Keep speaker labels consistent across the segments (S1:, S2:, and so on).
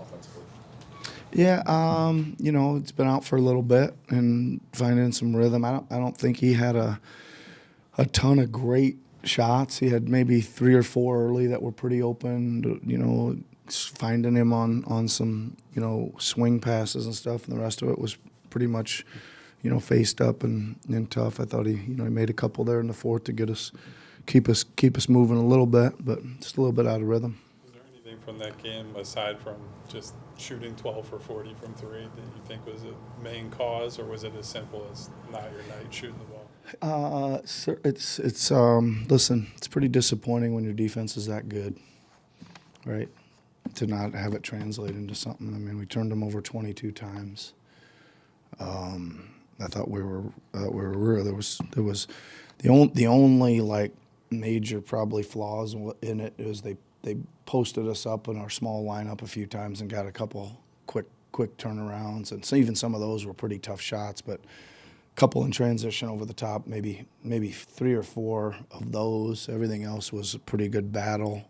S1: offensively?
S2: Yeah, it's been out for a little bit and finding some rhythm. I don't think he had a ton of great shots. He had maybe 3 or 4 early that were pretty open. Finding him on some swing passes and stuff, and the rest of it was pretty much faced up and tough. I thought he made a couple there in the fourth to keep us moving a little bit, but just a little bit out of rhythm.
S3: Was there anything from that game aside from just shooting 12 for 40 from 3 that you think was a main cause, or was it as simple as not your night shooting the ball?
S2: Listen, it's pretty disappointing when your defense is that good, right? To not have it translate into something. I mean, we turned them over 22 times. I thought we were there was the only like major probably flaws in it is they posted us up in our small lineup a few times and got a couple quick turnarounds, and so even some of those were pretty tough shots, but a couple in transition over the top, maybe 3 or 4 of those. Everything else was a pretty good battle.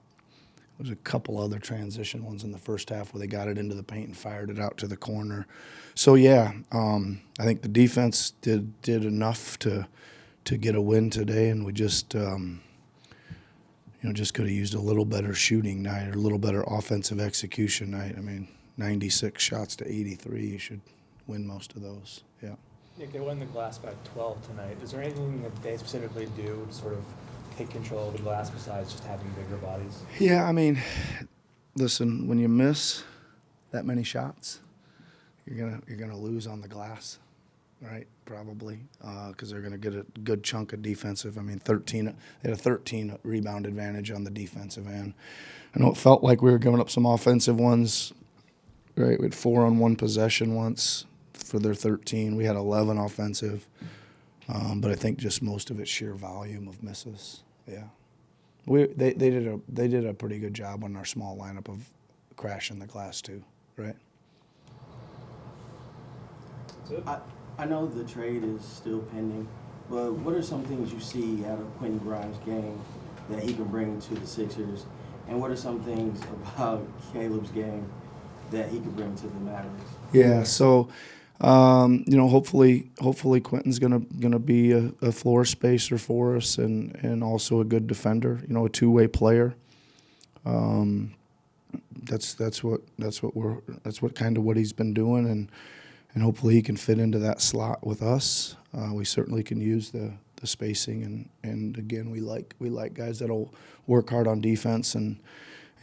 S2: There was a couple other transition ones in the first half where they got it into the paint and fired it out to the corner. So yeah, I think the defense did enough to get a win today, and we just just could have used a little better shooting night or a little better offensive execution night. I mean, 96 shots to 83, you should win most of those. Yeah.
S4: Nick, they won the glass by 12 tonight. Is there anything that they specifically do to sort of take control of the glass besides just having bigger bodies?
S2: Yeah, I mean, listen, when you miss that many shots, you're gonna lose on the glass, right? Probably, because they're gonna get a good chunk of defensive. I mean, they had a 13 rebound advantage on the defensive end. I know it felt like we were giving up some offensive ones, right? We had 4 on 1 possession once for their 13. We had 11 offensive, but I think just most of it's sheer volume of misses. Yeah, they did a pretty good job on our small lineup of crashing the glass too, right?
S5: I know the trade is still pending, but what are some things you see out of Quentin Grimes' game that he can bring to the Sixers, and what are some things about Caleb's game that he could bring to the Mavericks?
S2: Yeah, so hopefully Quentin's gonna be a floor spacer for us and also a good defender. A two-way player. That's what he's been doing, and hopefully he can fit into that slot with us. We certainly can use the spacing, and again we like guys that'll work hard on defense and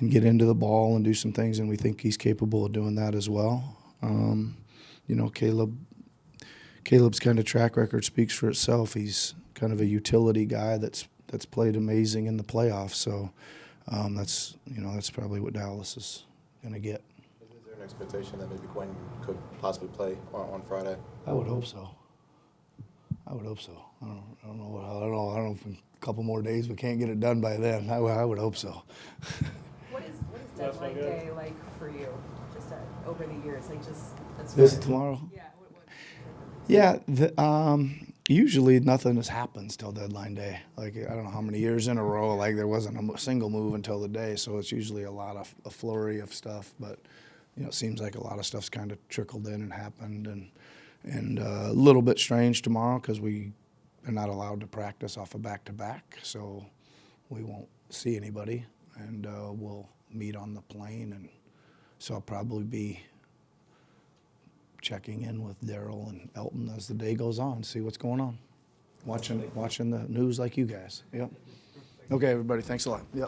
S2: get into the ball and do some things, and we think he's capable of doing that as well. Caleb's kind of track record speaks for itself. He's kind of a utility guy that's played amazing in the playoffs. So that's probably what Dallas is going to get.
S1: Is there an expectation that maybe Quentin could possibly play on Friday?
S2: I would hope so. I don't know if in a couple more days we can't get it done by then. I would hope so.
S6: What is deadline day like for you? Just over the years, like just that's
S2: This tomorrow?
S6: Yeah.
S2: Yeah. Usually nothing happens till deadline day. Like I don't know how many years in a row. Like there wasn't a single move until the day, so it's usually a flurry of stuff. But it seems like a lot of stuff's kind of trickled in and happened, and a little bit strange tomorrow because we are not allowed to practice off a back-to-back, so we won't see anybody, and we'll meet on the plane, and so I'll probably be checking in with Daryl and Elton as the day goes on, see what's going on. Watching the news like you guys. Yep. Okay, everybody. Thanks a lot. Yep.